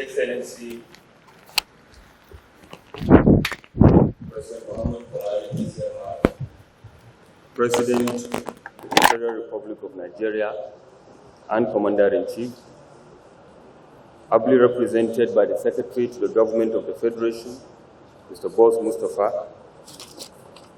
Excellency, President Muhammad Buhari, President of the Federal Republic of Nigeria and Commander-in-Chief, ably represented by the Secretary to the Government of the Federation, Mr. Boss Mustafa,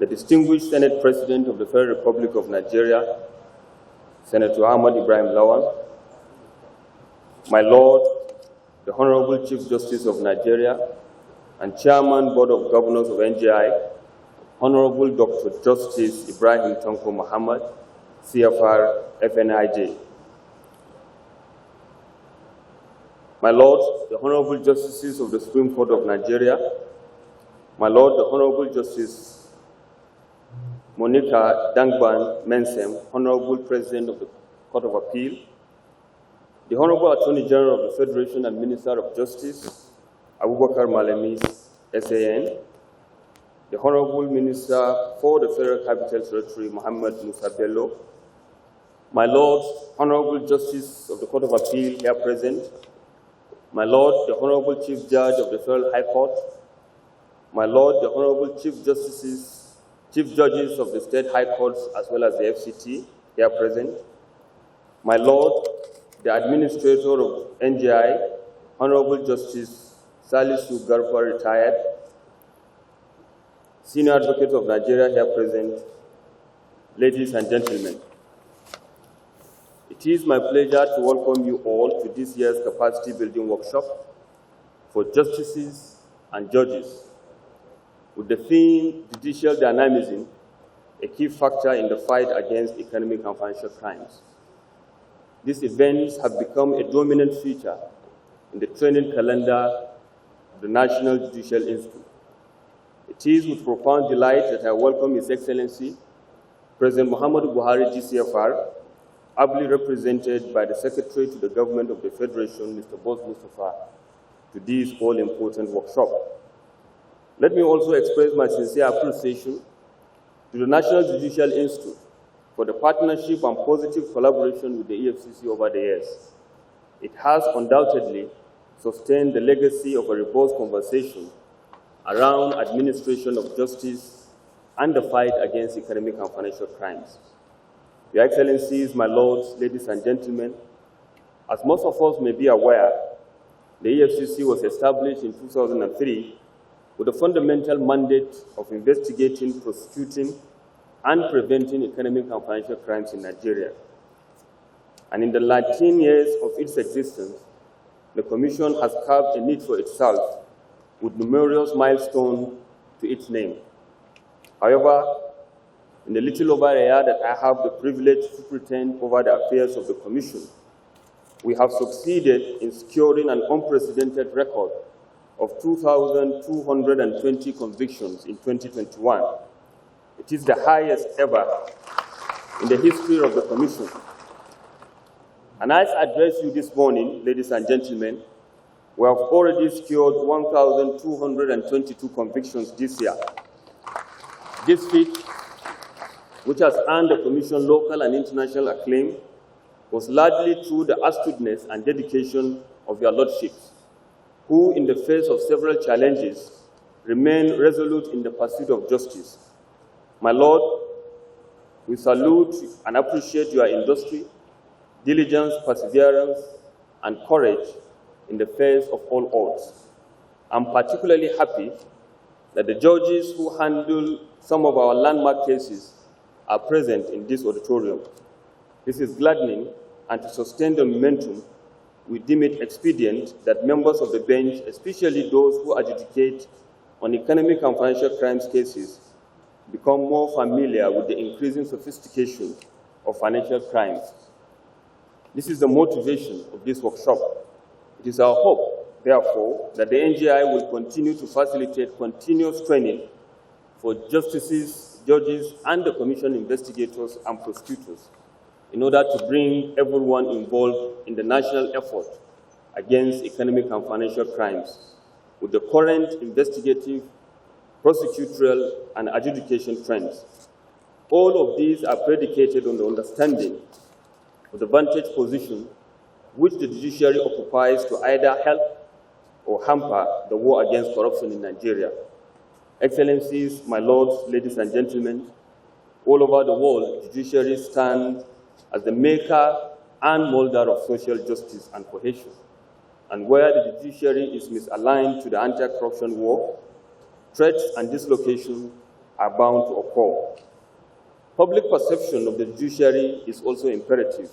the distinguished Senate President of the Federal Republic of Nigeria, Senator Ahmad Ibrahim Lawan, my Lord, the Honorable Chief Justice of Nigeria and Chairman Board of Governors of NJI, Honorable Dr. Justice Ibrahim Tanko Muhammad, CFR FNIJ. My Lord, the Honorable Justices of the Supreme Court of Nigeria, my Lord, the Honorable Justice Monica Dangban Mensem, Honorable President of the Court of Appeal, the Honorable Attorney General of the Federation and Minister of Justice, Abubakar Malami, SAN, the Honorable Minister for the Federal Capital Territory, Mohammed Musa Bello, my Lord, Honorable Justice of the Court of Appeal here present, my Lord, the Honorable Chief Judge of the Federal High Court, my Lord, the Honorable Chief Judges of the State High Courts as well as the FCT here present, my Lord, the Administrator of NJI, Honorable Justice Salisu Garba, retired, Senior Advocate of Nigeria here present, ladies and gentlemen. It is my pleasure to welcome you all to this year's capacity building workshop for justices and judges with the theme Judicial Dynamism, a key factor in the fight against economic and financial crimes. These events have become a dominant feature in the training calendar of the National Judicial Institute. It is with profound delight that I welcome His Excellency, President Muhammad Buhari, GCFR, ably represented by the Secretary to the Government of the Federation, Mr. Boss Mustafa, to this all-important workshop. Let me also express my sincere appreciation to the National Judicial Institute for the partnership and positive collaboration with the EFCC over the years. It has undoubtedly sustained the legacy of a robust conversation around administration of justice and the fight against economic and financial crimes. Your Excellencies, my lords, ladies and gentlemen, as most of us may be aware, the EFCC was established in 2003 with a fundamental mandate of investigating, prosecuting, and preventing economic and financial crimes in Nigeria. And in the 19 years of its existence, the Commission has carved a niche for itself with numerous milestones to its name. However, in the little over a year that I have the privilege to superintend over the affairs of the Commission, we have succeeded in securing an unprecedented record of 2,220 convictions in 2021. It is the highest ever in the history of the Commission. And as I address you this morning, ladies and gentlemen, we have already secured 1,222 convictions this year. This feat, which has earned the Commission local and international acclaim, was largely through the astuteness and dedication of your lordships, who, in the face of several challenges, remain resolute in the pursuit of justice. My Lord, we salute and appreciate your industry, diligence, perseverance, and courage in the face of all odds. I'm particularly happy that the judges who handle some of our landmark cases are present in this auditorium. This is gladdening, and to sustain the momentum, we deem it expedient that members of the bench, especially those who adjudicate on economic and financial crimes cases, become more familiar with the increasing sophistication of financial crimes. This is the motivation of this workshop. It is our hope, therefore, that the NJI will continue to facilitate continuous training for justices, judges, and the Commission investigators and prosecutors in order to bring everyone involved in the national effort against economic and financial crimes with the current investigative, prosecutorial, and adjudication trends. All of these are predicated on the understanding of the vantage position which the judiciary occupies to either help or hamper the war against corruption in Nigeria. Excellencies, my lords, ladies and gentlemen, all over the world, the judiciary stands as the maker and molder of social justice and cohesion. And where the judiciary is misaligned to the anti-corruption war, threats and dislocation are bound to occur. Public perception of the judiciary is also imperative.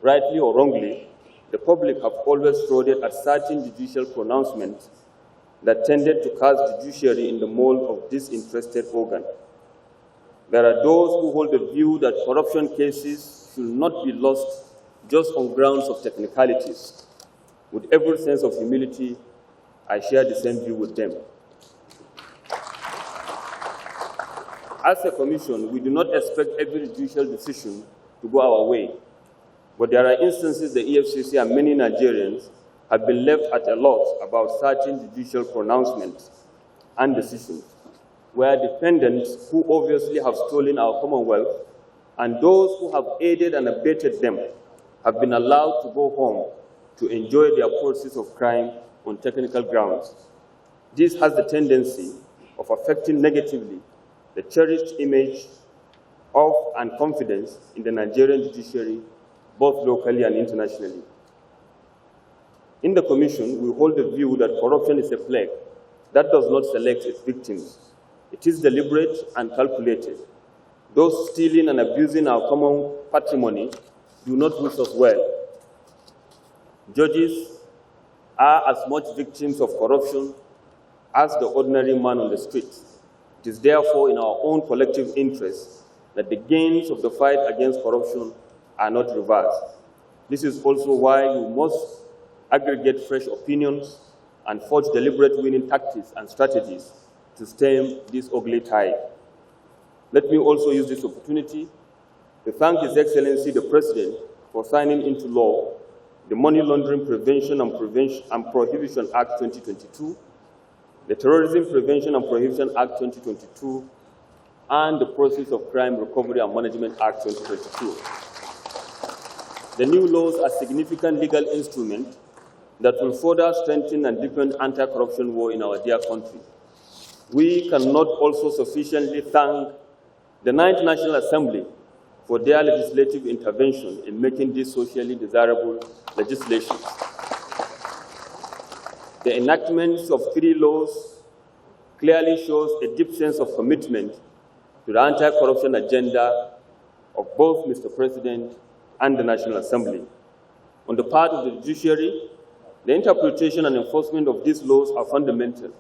Rightly or wrongly, the public have always frauded at certain judicial pronouncements that tended to cast the judiciary in the mold of disinterested organ. There are those who hold the view that corruption cases should not be lost just on grounds of technicalities. With every sense of humility, I share the same view with them. As a commission, we do not expect every judicial decision to go our way, but there are instances the EFCC and many Nigerians have been left at a loss about certain judicial pronouncements and decisions, where defendants who obviously have stolen our commonwealth and those who have aided and abetted them have been allowed to go home to enjoy their proceeds of crime on technical grounds. This has the tendency of affecting negatively the cherished image of and confidence in the Nigerian judiciary, both locally and internationally. In the Commission, we hold the view that corruption is a plague that does not select its victims. It is deliberate and calculated. Those stealing and abusing our common patrimony do not wish us well. Judges are as much victims of corruption as the ordinary man on the street. It is therefore in our own collective interest that the gains of the fight against corruption are not reversed. This is also why we must aggregate fresh opinions and forge deliberate winning tactics and strategies to stem this ugly tide. Let me also use this opportunity to thank His Excellency the President for signing into law the Money Laundering Prevention and Prohibition Act 2022, the Terrorism Prevention and Prohibition Act 2022, and the Process of Crime Recovery and Management Act 2022. The new laws are significant legal instruments that will further strengthen and deepen anti-corruption war in our dear country. We cannot also sufficiently thank the 9th National Assembly for their legislative intervention in making this socially desirable legislation. The enactments of 3 laws clearly shows a deep sense of commitment to the anti-corruption agenda of both Mr. President and the National Assembly. On the part of the judiciary, the interpretation and enforcement of these laws are fundamental,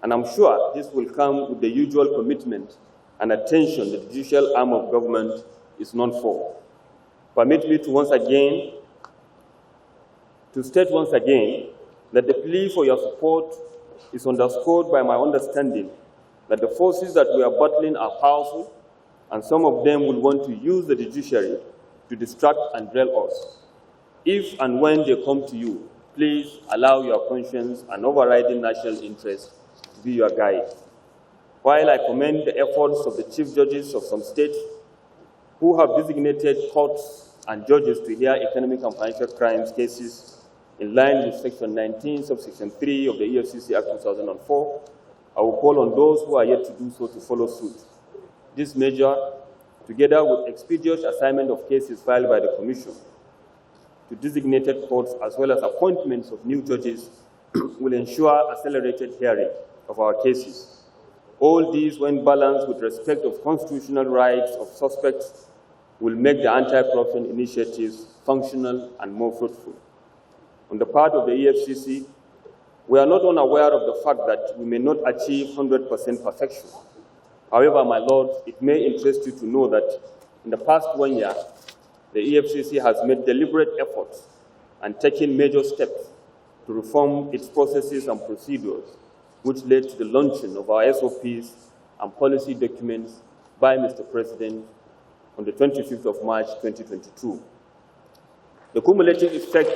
and I'm sure this will come with the usual commitment and attention the judicial arm of government is known for. Permit me to state once again that the plea for your support is underscored by my understanding that the forces that we are battling are powerful, and some of them will want to use the judiciary to distract and derail us. If and when they come to you, please allow your conscience and overriding national interest to be your guide. While I commend the efforts of the chief judges of some states who have designated courts and judges to hear economic and financial crimes cases in line with Section 19, subsection 3 of the EFCC Act 2004, I will call on those who are yet to do so to follow suit. This measure, together with expeditious assignment of cases filed by the Commission to designated courts as well as appointments of new judges, will ensure accelerated hearing of our cases. All these, when balanced with respect of constitutional rights of suspects, will make the anti-corruption initiatives functional and more fruitful. On the part of the EFCC, we are not unaware of the fact that we may not achieve 100% perfection. However, my lords, it may interest you to know that in the past 1 year, the EFCC has made deliberate efforts and taken major steps to reform its processes and procedures, which led to the launching of our SOPs and policy documents by Mr. President on the 25th of March 2022. The cumulative effect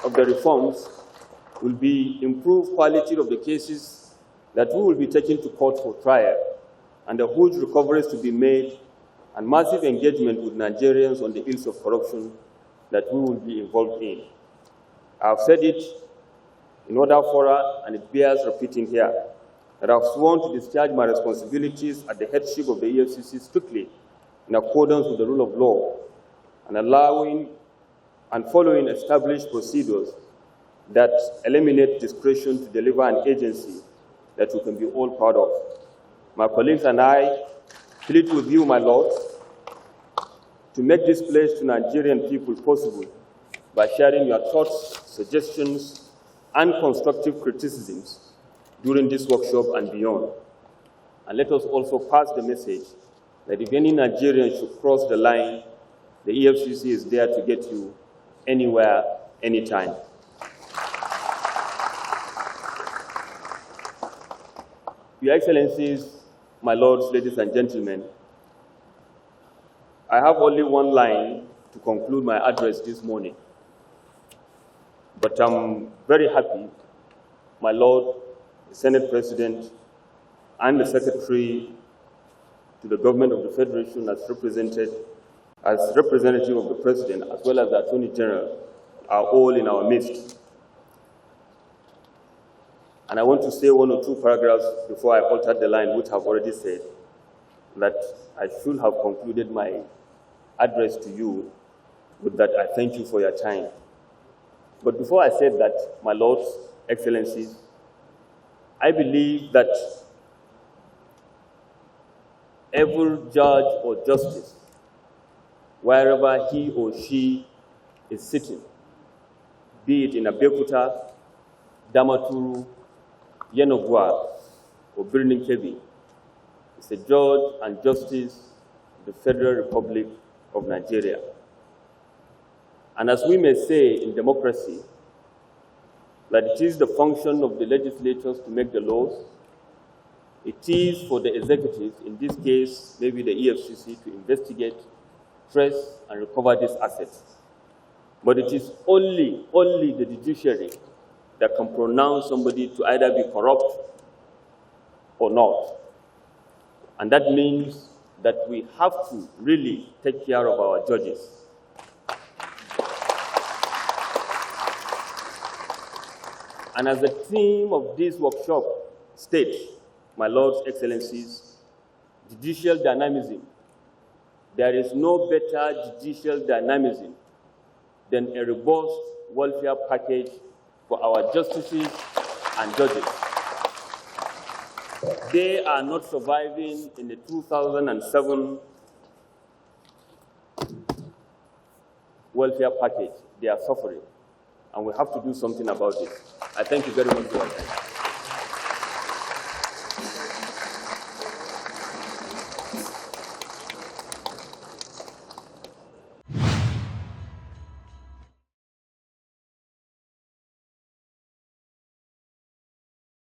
of the reforms will be improved quality of the cases that we will be taking to court for trial, and the huge recoveries to be made, and massive engagement with Nigerians on the ills of corruption that we will be involved in. I have said it in order for her, and it bears repeating here, that I have sworn to discharge my responsibilities at the headship of the EFCC strictly in accordance with the rule of law and following established procedures that eliminate discretion to deliver an agency that we can be all proud of. My colleagues and I plead with you, my Lord, to make this pledge to Nigerian people possible by sharing your thoughts, suggestions, and constructive criticisms during this workshop and beyond. And let us also pass the message that if any Nigerian should cross the line, the EFCC is there to get you anywhere, anytime. Your Excellencies, my lords, ladies and gentlemen, I have only one line to conclude my address this morning. But I'm very happy, my Lord, the Senate President, and the Secretary to the Government of the Federation as representative of the President, as well as the Attorney General, are all in our midst. And I want to say one or two paragraphs before I alter the line, which I've already said, that I should have concluded my address to you with that I thank you for your time. But before I said that, my Lords, Excellencies, I believe that every judge or justice, wherever he or she is sitting, be it in Abeokuta, Damaturu, Yenogwa, or Birnin Kebbi, is a judge and justice of the Federal Republic of Nigeria. And as we may say in democracy, that it is the function of the legislatures to make the laws, it is for the executive, in this case, maybe the EFCC, to investigate, trace, and recover these assets. But it is only the judiciary that can pronounce somebody to either be corrupt or not. And that means that we have to really take care of our judges. And as the theme of this workshop states, my Lords, Excellencies, judicial dynamism. There is no better judicial dynamism than a robust welfare package for our justices and judges. They are not surviving in the 2007 welfare package. They are suffering, and we have to do something about it. I thank you very much for your time.